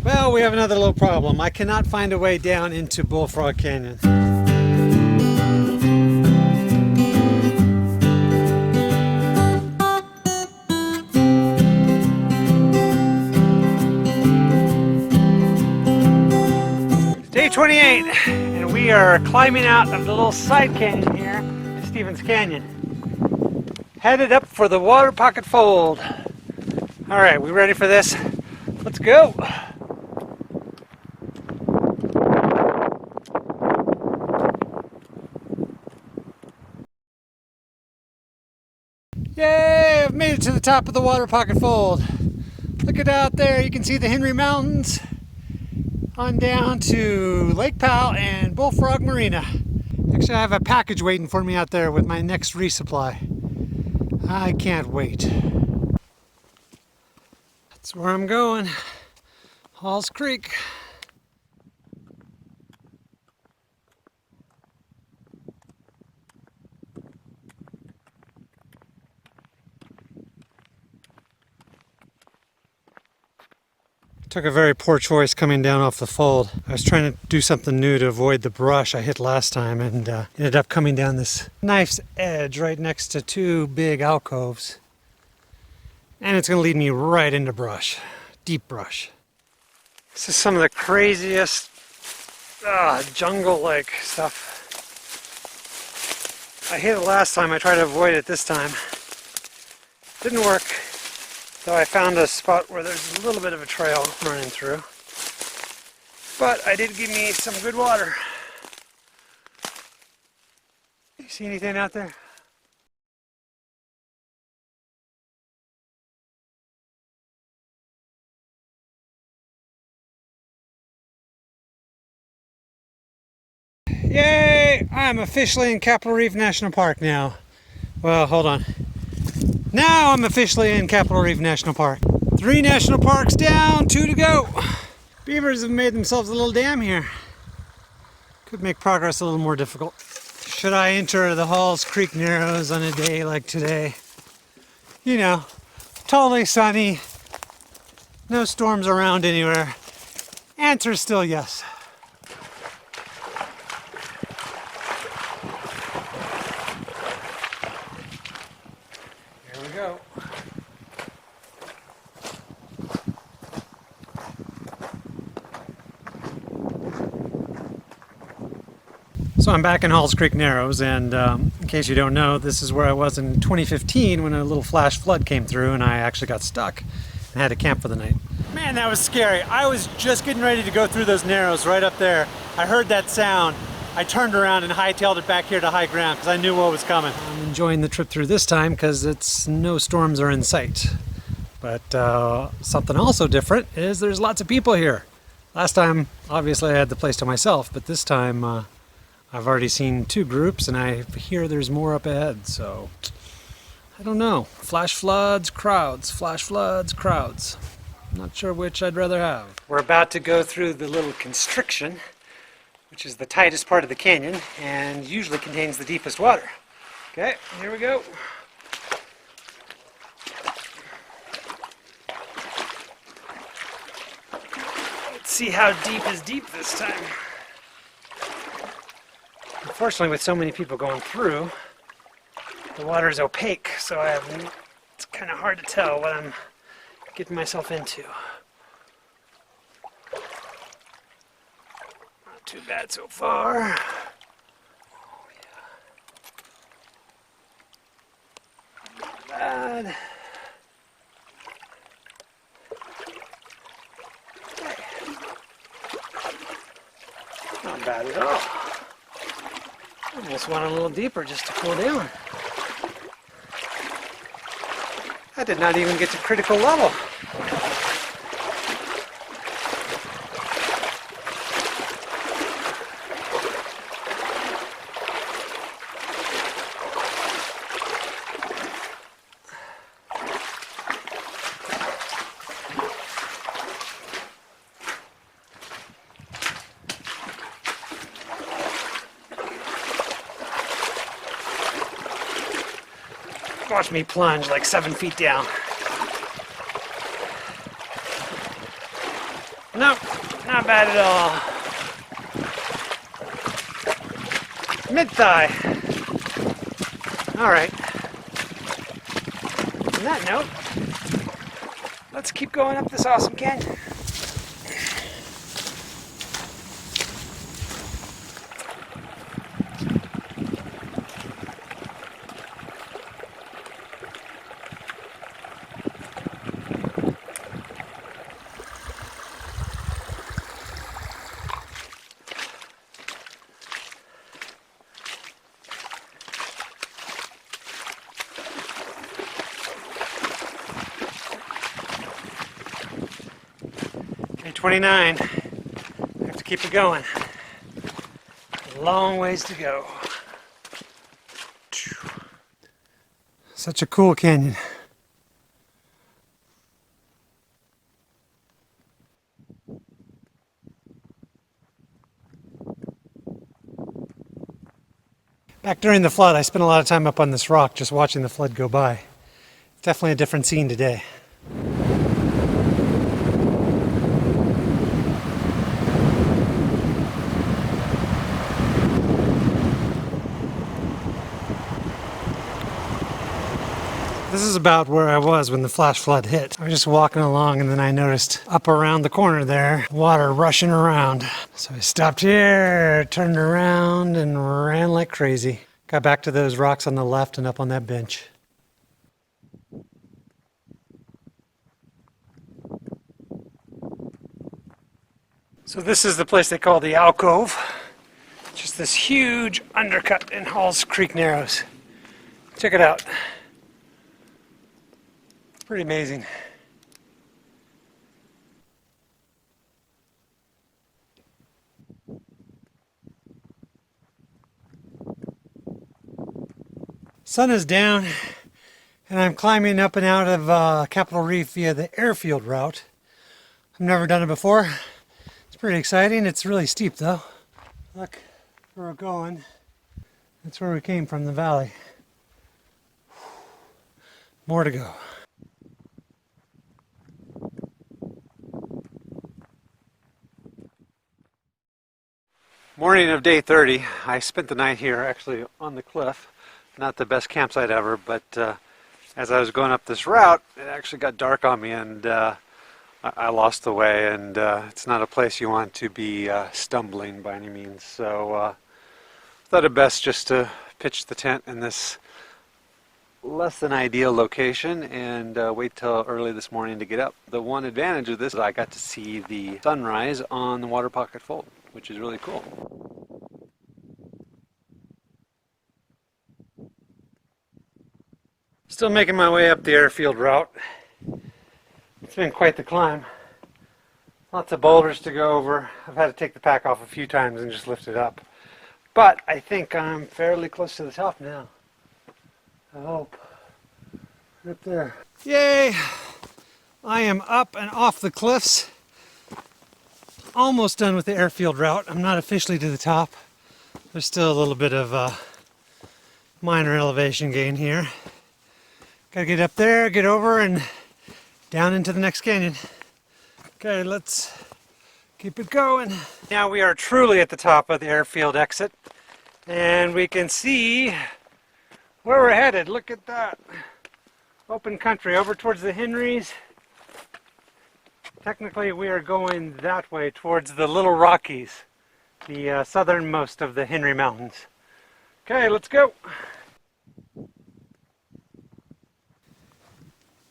Well, we have another little problem. I cannot find a way down into Bullfrog Canyon. Day 28, and we are climbing out of the little side canyon here to Stevens Canyon. Headed up for the water pocket fold. All right, we ready for this? Let's go. Yay, I've made it to the top of the water pocket fold. Look at out there, you can see the Henry Mountains on down to Lake Powell and Bullfrog Marina. Actually, I have a package waiting for me out there with my next resupply. I can't wait. That's where I'm going. Halls Creek. Took a very poor choice coming down off the fold. I was trying to do something new to avoid the brush I hit last time and ended up coming down this knife's edge right next to two big alcoves. And it's going to lead me right into brush, deep brush. This is some of the craziest jungle-like stuff. I hit it last time, I tried to avoid it this time. Didn't work. So I found a spot where there's a little bit of a trail running through. But I did give me some good water. You see anything out there? Yay! I'm officially in Capitol Reef National Park now. Well, hold on. Now I'm officially in Capitol Reef National Park. 3 national parks down, 2 to go. Beavers have made themselves a little dam here. Could make progress a little more difficult. Should I enter the Halls Creek Narrows on a day like today? You know, totally sunny, no storms around anywhere. Answer still yes. Go. So I'm back in Halls Creek Narrows, and in case you don't know, this is where I was in 2015 when a little flash flood came through and I actually got stuck and had to camp for the night. Man, that was scary. I was just getting ready to go through those narrows right up there. I heard that sound. I turned around and hightailed it back here to high ground because I knew what was coming. I'm enjoying the trip through this time because it's no storms are in sight. But something also different is there's lots of people here. Last time, obviously, I had the place to myself, but this time I've already seen 2 groups and I hear there's more up ahead, so I don't know. Flash floods, crowds, flash floods, crowds. I'm not sure which I'd rather have. We're about to go through the little constriction, which is the tightest part of the canyon and usually contains the deepest water. Okay, here we go. Let's see how deep is deep this time. Unfortunately, with so many people going through, the water is opaque, so it's kind of hard to tell what I'm getting myself into. Too bad so far. Oh, yeah. Not bad. Not bad at all. Almost went a little deeper just to cool down. I did not even get to critical level. Watch me plunge like 7 feet down. Nope, not bad at all. Mid-thigh. All right. On that note, let's keep going up this awesome canyon. Day 29. I have to keep it going. Long ways to go. Such a cool canyon. Back during the flood, I spent a lot of time up on this rock just watching the flood go by. It's definitely a different scene today. This is about where I was when the flash flood hit. I was just walking along and then I noticed up around the corner there, water rushing around. So I stopped here, turned around and ran like crazy. Got back to those rocks on the left and up on that bench. So this is the place they call the Alcove. Just this huge undercut in Halls Creek Narrows. Check it out. Pretty amazing. Sun is down and I'm climbing up and out of Capitol Reef via the airfield route. I've never done it before. It's pretty exciting. It's really steep though. Look where we're going. That's where we came from, the valley. More to go. Morning of day 30. I spent the night here actually on the cliff. Not the best campsite ever, but as I was going up this route, it actually got dark on me and I lost the way, and it's not a place you want to be stumbling by any means. So thought it best just to pitch the tent in this less than ideal location and wait till early this morning to get up. The one advantage of this is I got to see the sunrise on the Water Pocket Fold, which is really cool. Still making my way up the airfield route. It's been quite the climb. Lots of boulders to go over. I've had to take the pack off a few times and just lift it up. But I think I'm fairly close to the top now. I hope. Right up there. Yay! I am up and off the cliffs. Almost done with the airfield route. I'm not officially to the top. There's still a little bit of minor elevation gain here. Gotta get up there, get over, and down into the next canyon. Okay, let's keep it going. Now we are truly at the top of the airfield exit, and we can see where we're headed. Look at that. Open country over towards the Henrys. Technically we are going that way towards the Little Rockies, the southernmost of the Henry Mountains. Okay, let's go.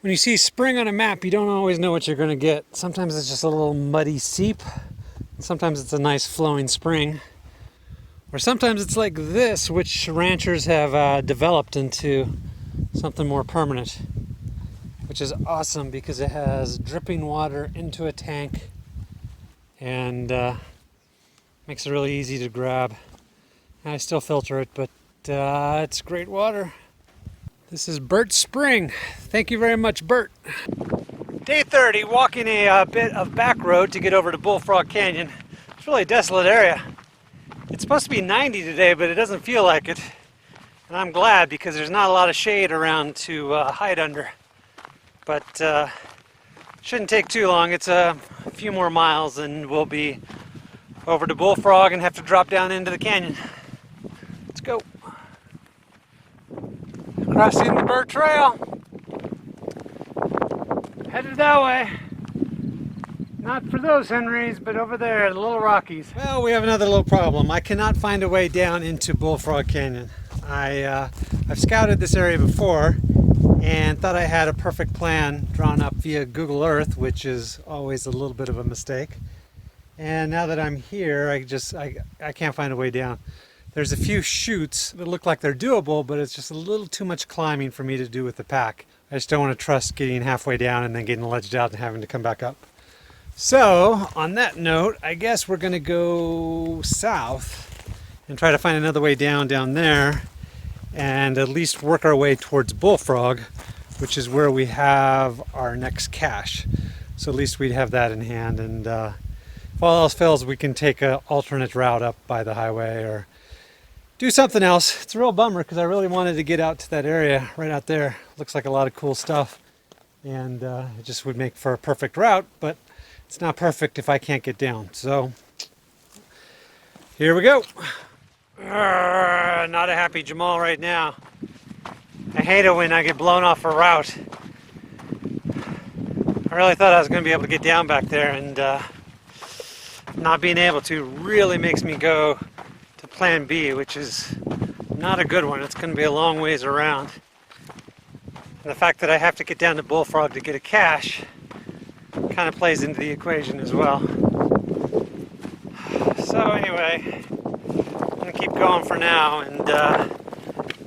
When you see spring on a map, you don't always know what you're going to get. Sometimes it's just a little muddy seep. Sometimes it's a nice flowing spring. Or sometimes it's like this, which ranchers have developed into something more permanent. Which is awesome because it has dripping water into a tank and makes it really easy to grab. And I still filter it, but it's great water. This is Burt Spring. Thank you very much, Burt. Day 30, walking a bit of back road to get over to Bullfrog Canyon. It's really a desolate area. It's supposed to be 90 today, but it doesn't feel like it. And I'm glad because there's not a lot of shade around to hide under. But Shouldn't take too long. It's a few more miles and we'll be over to Bullfrog and have to drop down into the canyon. Let's go. Crossing the Bird Trail. Headed that way. Not for those Henrys, but over there, the Little Rockies. Well, we have another little problem. I cannot find a way down into Bullfrog Canyon. I've scouted this area before and thought I had a perfect plan drawn up via Google Earth, which is always a little bit of a mistake. And now that I'm here, I can't find a way down. There's a few chutes that look like they're doable, but it's just a little too much climbing for me to do with the pack. I just don't want to trust getting halfway down and then getting ledged out and having to come back up. So, on that note, I guess we're going to go south and try to find another way down there and at least work our way towards Bullfrog, which is where we have our next cache. So at least we'd have that in hand, and if all else fails, we can take an alternate route up by the highway or do something else. It's a real bummer because I really wanted to get out to that area right out there. Looks like a lot of cool stuff, and it just would make for a perfect route, but it's not perfect if I can't get down. So here we go. Not a happy Jamal right now. I hate it when I get blown off a route. I really thought I was going to be able to get down back there, and not being able to really makes me go to plan B, which is not a good one. It's going to be a long ways around. And the fact that I have to get down to Bullfrog to get a cache kind of plays into the equation as well. So anyway, I'm going to keep going for now, and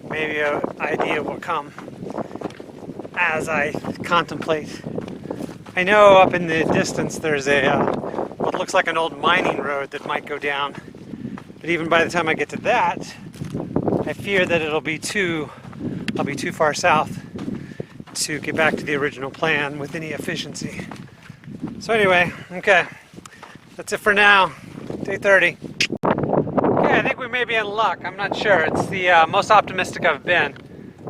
maybe an idea will come as I contemplate. I know up in the distance there's a what looks like an old mining road that might go down, but even by the time I get to that, I fear that I'll be too far south to get back to the original plan with any efficiency. So anyway, okay, that's it for now. Day 30. Okay, I think we may be in luck. I'm not sure. It's the most optimistic I've been.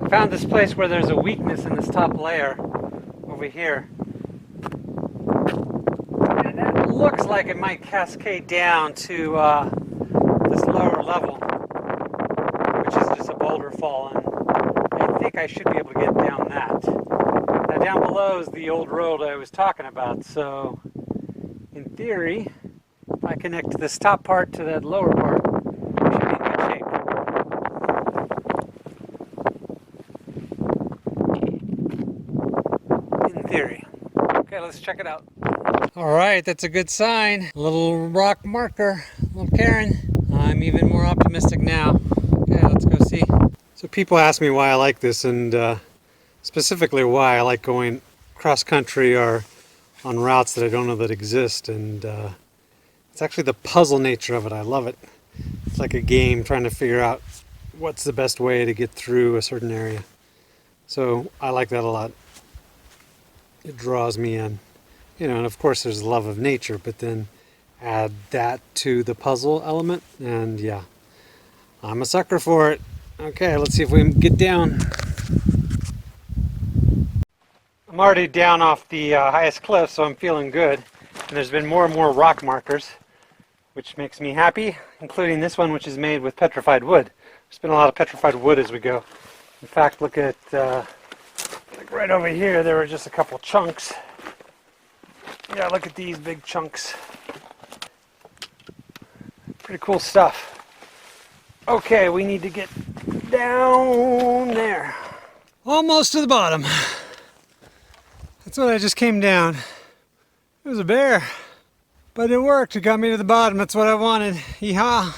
I found this place where there's a weakness in this top layer over here. And that looks like it might cascade down to this lower level, which is just a boulder fall. And I think I should be able to get down that. Now down below is the old road I was talking about, so in theory, if I connect this top part to that lower part, we should be in good shape. In theory. Okay, let's check it out. Alright, that's a good sign. A little rock marker, a little cairn. I'm even more optimistic now. Okay, let's go see. So people ask me why I like this, and specifically why I like going cross country or on routes that I don't know that exist, and it's actually the puzzle nature of it. I love it. It's like a game trying to figure out what's the best way to get through a certain area. So I like that a lot. It draws me in. You know, and of course there's love of nature, but then add that to the puzzle element, and yeah, I'm a sucker for it. Okay, let's see if we can get down. I'm already down off the highest cliff, so I'm feeling good. And there's been more and more rock markers, which makes me happy, including this one, which is made with petrified wood. There's been a lot of petrified wood as we go. In fact, look at, like right over here, there were just a couple chunks. Yeah, look at these big chunks. Pretty cool stuff. Okay, we need to get down there. Almost to the bottom. That's what I just came down. It was a bear, but it worked. It got me to the bottom. That's what I wanted. Yeehaw.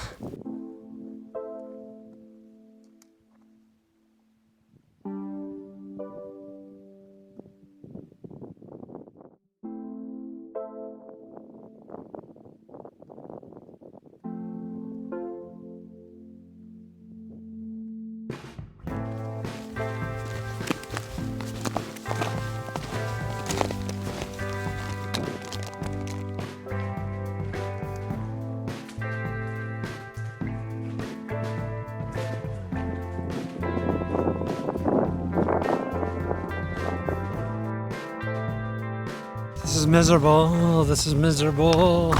miserable. Oh, this is miserable.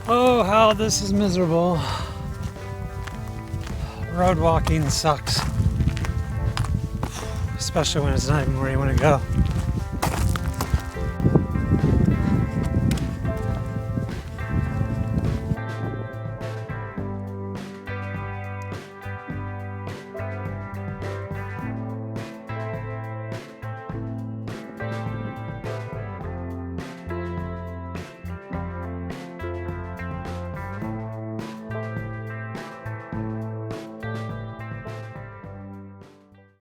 Oh, how this is miserable. Road walking sucks. Especially when it's not even where you want to go.